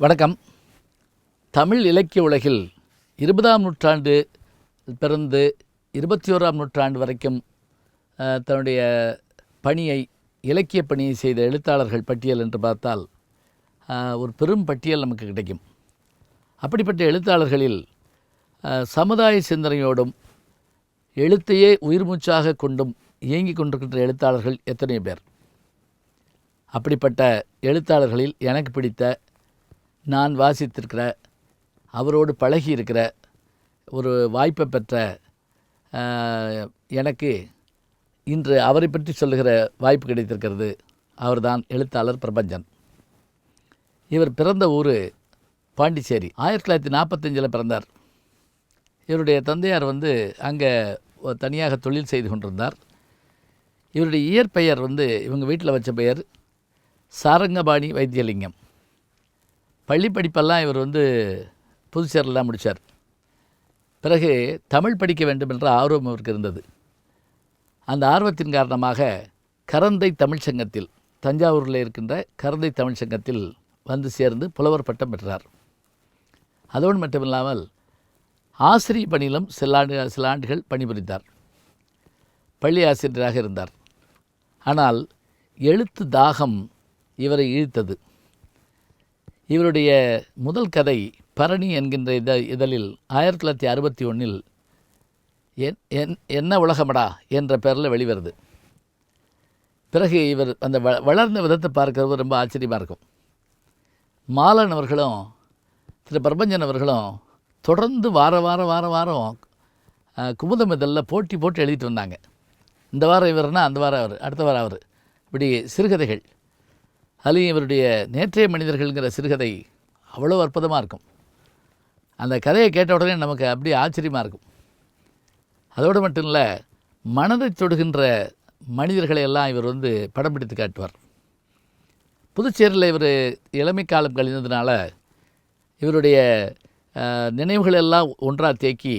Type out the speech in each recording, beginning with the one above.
வணக்கம். தமிழ் இலக்கிய உலகில் 20ஆம் நூற்றாண்டு பிறந்து 21ஆம் நூற்றாண்டு வரைக்கும் தன்னுடைய பணியை இலக்கிய பணியை செய்த எழுத்தாளர்கள் பட்டியல் என்று பார்த்தால் ஒரு பெரும் பட்டியல் நமக்கு கிடைக்கும். அப்படிப்பட்ட எழுத்தாளர்களில் சமுதாய சிந்தனையோடும் எழுத்தையே உயிர் மூச்சாக கொண்டும் இயங்கிக் கொண்டிருக்கின்ற எழுத்தாளர்கள் எத்தனை பேர்? அப்படிப்பட்ட எழுத்தாளர்களில் எனக்கு பிடித்த, நான் வாசித்திருக்கிற, அவரோடு பழகி இருக்கிற, ஒரு வாய்ப்பை பெற்ற, எனக்கு இன்று அவரை பற்றி சொல்லுகிற வாய்ப்பு கிடைத்திருக்கிறது. அவர்தான் எழுத்தாளர் பிரபஞ்சன். இவர் பிறந்த ஊர் பாண்டிச்சேரி. 1945 பிறந்தார். இவருடைய தந்தையார் அங்கே தனியாக தொழில் செய்து கொண்டிருந்தார். இவருடைய இயற்பெயர் இவங்க வீட்டில் வச்ச பெயர் சாரங்கபாணி வைத்தியலிங்கம். பள்ளி படிப்பெல்லாம் இவர் புதுச்சேரியில் தான் முடித்தார். பிறகு தமிழ் படிக்க வேண்டும் என்ற ஆர்வம் அவருக்கு இருந்தது. அந்த ஆர்வத்தின் காரணமாக கரந்தை தமிழ் சங்கத்தில், தஞ்சாவூரில் இருக்கின்ற கரந்தை தமிழ் சங்கத்தில் சேர்ந்து புலவர் பட்டம் பெற்றார். அதோடு மட்டுமில்லாமல் ஆசிரிய பணியிலும் சில ஆண்டுகள் பணிபுரிந்தார். பள்ளி ஆசிரியராக இருந்தார். ஆனால் எழுத்து தாகம் இவரை இழுத்தது. இவருடைய முதல் கதை பரணி என்கின்ற இதழில் 1961 என்ன உலகமடா என்ற பெயரில் வெளிவருது. பிறகு இவர் அந்த வளர்ந்த விதத்தை பார்க்கறது ரொம்ப ஆச்சரியமாக இருக்கும். மாலன் அவர்களும் திரு பிரபஞ்சன் அவர்களும் தொடர்ந்து வாரம் குமுதம் இதழில் போட்டி எழுதிட்டு வந்தாங்க. இந்த வாரம் இவர்னா அந்த வாரம் அவர், அடுத்த வாரம் அவர், இப்படி சிறுகதைகள். அதுலேயும் இவருடைய நேற்றைய மனிதர்கள்ங்கிற சிறுகதை அவ்வளோ அற்புதமாக இருக்கும். அந்த கதையை கேட்ட உடனே நமக்கு அப்படியே ஆச்சரியமாக இருக்கும். அதோடு மட்டும் இல்லை, மனதை தொடுகின்ற மனிதர்களை எல்லாம் இவர் படம் பிடித்து காட்டுவார். புதுச்சேரியில் இவர் இளமை காலம் கழிந்ததுனால இவருடைய நினைவுகளெல்லாம் ஒன்றாக தேக்கி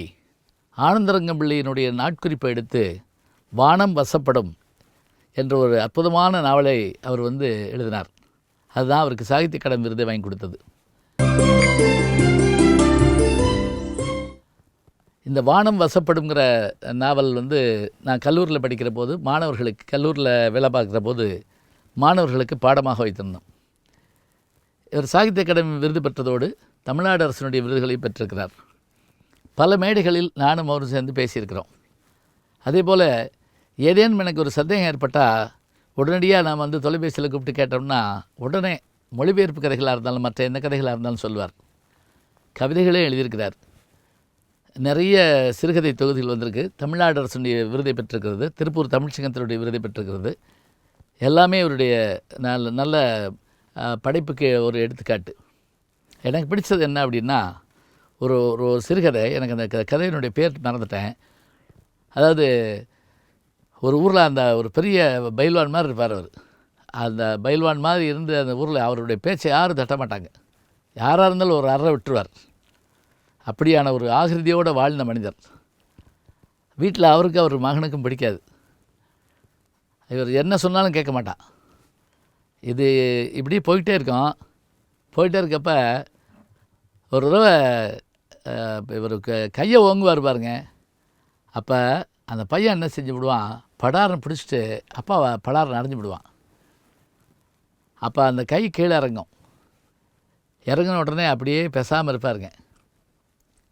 ஆனந்தரங்கம் பிள்ளையினுடைய நாட்குறிப்பை எடுத்து வானம் வசப்படும் என்ற ஒரு அற்புதமான நாவலை அவர் எழுதினார். அதுதான் அவருக்கு சாகித்ய அகாடமி விருதை வாங்கி கொடுத்தது. இந்த வானம் வசப்படுங்கிற நாவல் நான் கல்லூரியில் படிக்கிற போது கல்லூரியில் வேலை பார்க்குற போது மாணவர்களுக்கு பாடமாக வைத்திருந்தோம். இவர் சாகித்ய அகாடமி விருது பெற்றதோடு தமிழ்நாடு அரசினுடைய விருதுகளை பெற்றிருக்கிறார். பல மேடைகளில் நானும் அவரும் சேர்ந்து பேசியிருக்கிறோம். அதே போல் ஏதேனும் எனக்கு ஒரு சந்தேகம் ஏற்பட்டால் உடனடியாக நாம் தொலைபேசியில் கூப்பிட்டு கேட்டோம்னா உடனே மொழிபெயர்ப்பு கதைகளாக இருந்தாலும் மற்ற எந்த கதைகளாக இருந்தாலும் சொல்வார். கவிதைகளே எழுதியிருக்கிறார். நிறைய சிறுகதை தொகுதிகள் வந்திருக்கு. தமிழ்நாடு அரசுடைய விருதை பெற்றிருக்கிறது. திருப்பூர் தமிழ் சங்கத்தினுடைய விருதை பெற்றிருக்கிறது. எல்லாமே இவருடைய நல்ல படைப்புக்கு ஒரு எடுத்துக்காட்டு. எனக்கு பிடிச்சது என்ன அப்படின்னா, ஒரு சிறுகதை, எனக்கு அந்த கதையினுடைய பேர் மறந்துட்டேன். அதாவது ஒரு ஊரில் அந்த ஒரு பெரிய பைல்வான் மாதிரி இருப்பார். அவர் அந்த பைல்வான் மாதிரி இருந்து அந்த ஊரில் அவருடைய பேச்சை யாரும் தட்ட மாட்டாங்க. யாராக இருந்தாலும் ஒரு அறை விட்டுருவார். அப்படியான ஒரு ஆகிருதியோடு வாழ்ந்த மனிதர். வீட்டில் அவருக்கு அவர் மகனுக்கும் பிடிக்காது. இவர் என்ன சொன்னாலும் கேட்க மாட்டான். இது இப்படி போயிட்டே இருக்கப்ப ஒரு தடவை இவர் கையை ஓங்குவார் பாருங்க. அப்போ அந்த பையன் என்ன செஞ்சு விடுவான், படாரம் பிடிச்சிட்டு அப்பாவை படாரம் அடைஞ்சு விடுவான். அப்போ அந்த கை கீழே இறங்கின உடனே அப்படியே பேசாமல் இருப்பாருங்க.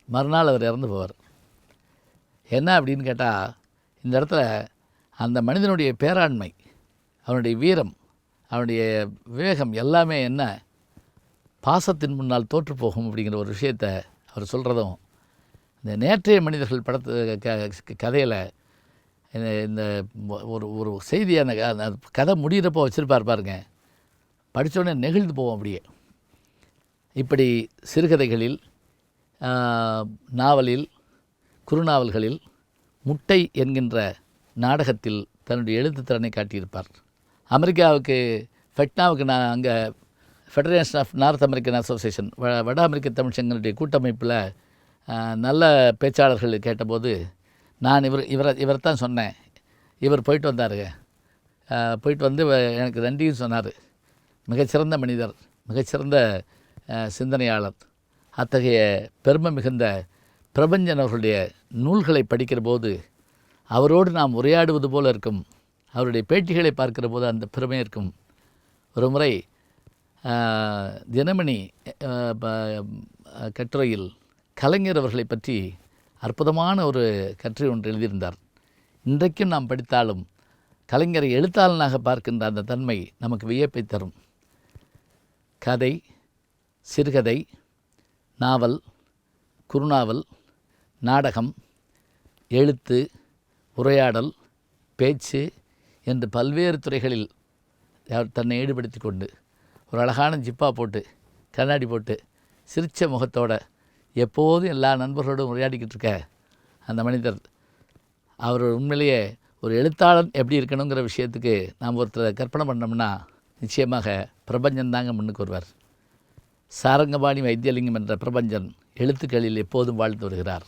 மறுநாள் அவர் இறந்து போவார். என்ன அப்படின்னு கேட்டால், இந்த இடத்துல அந்த மனிதனுடைய பேராண்மை, அவனுடைய வீரம், அவனுடைய விவேகம் எல்லாமே என்ன, பாசத்தின் முன்னால் தோற்று போகும் அப்படிங்கிற ஒரு விஷயத்தை அவர் சொல்கிறதும், இந்த நேற்றைய மனிதர்கள் படத்து கதையில் இந்த ஒரு செய்தியான அந்த கதை முடிகிறப்போ வச்சுருப்பார் பாருங்க. படித்தோடனே நெகிழ்ந்து போவோம் அப்படியே. இப்படி சிறுகதைகளில், நாவலில், குறுநாவல்களில், முட்டை என்கின்ற நாடகத்தில் தன்னுடைய எழுத்துத்திறனை காட்டியிருப்பார். அமெரிக்காவுக்கு ஃபெட்னாவுக்கு நான் அங்கே Federation of North American Association, வட அமெரிக்க தமிழ் சங்கங்களுடைய கூட்டமைப்பில் நல்ல பேச்சாளர்கள் கேட்டபோது நான் இவரைத்தான் சொன்னேன். இவர் போயிட்டு வந்தாருங்க. போயிட்டு எனக்கு நன்றியும் சொன்னார். மிகச்சிறந்த மனிதர், மிகச்சிறந்த சிந்தனையாளர். அத்தகைய பெருமை மிகுந்த பிரபஞ்சன் அவர்களுடைய நூல்களை படிக்கிற போது அவரோடு நாம் உரையாடுவது போல இருக்கும். அவருடைய பேட்டிகளை பார்க்கிற போது அந்த பெருமை இருக்கும். ஒரு முறை தினமணி கட்டுரையில் கலைஞர் அவர்களை பற்றி அற்புதமான ஒரு கட்டுரை ஒன்று எழுதியிருந்தார். இன்றைக்கும் நாம் படித்தாலும் கலைஞரை எழுத்தாளனாக பார்க்கின்ற அந்த தன்மை நமக்கு வியப்பை தரும். கதை, சிறுகதை, நாவல், குறுநாவல், நாடகம், எழுத்து, உரையாடல், பேச்சு என்று பல்வேறு துறைகளில் தன்னை ஈடுபடுத்தி கொண்டு ஒரு அழகான ஜிப்பா போட்டு கண்ணாடி போட்டு சிரித்த முகத்தோடு எப்போதும் எல்லா நண்பர்களோடும் உரையாடிக்கிட்டு இருக்க அந்த மனிதர், அவர் உண்மையிலேயே ஒரு எழுத்தாளன் எப்படி இருக்கணுங்கிற விஷயத்துக்கு நாம் ஒருத்தரை கற்பனை பண்ணோம்னா நிச்சயமாக பிரபஞ்சன் தாங்க முன்னுக்கு வருவார். சாரங்கபாணி வைத்தியலிங்கம் என்ற பிரபஞ்சன் எழுத்துக்களில் எப்போதும் வாழ்ந்து வருகிறார்.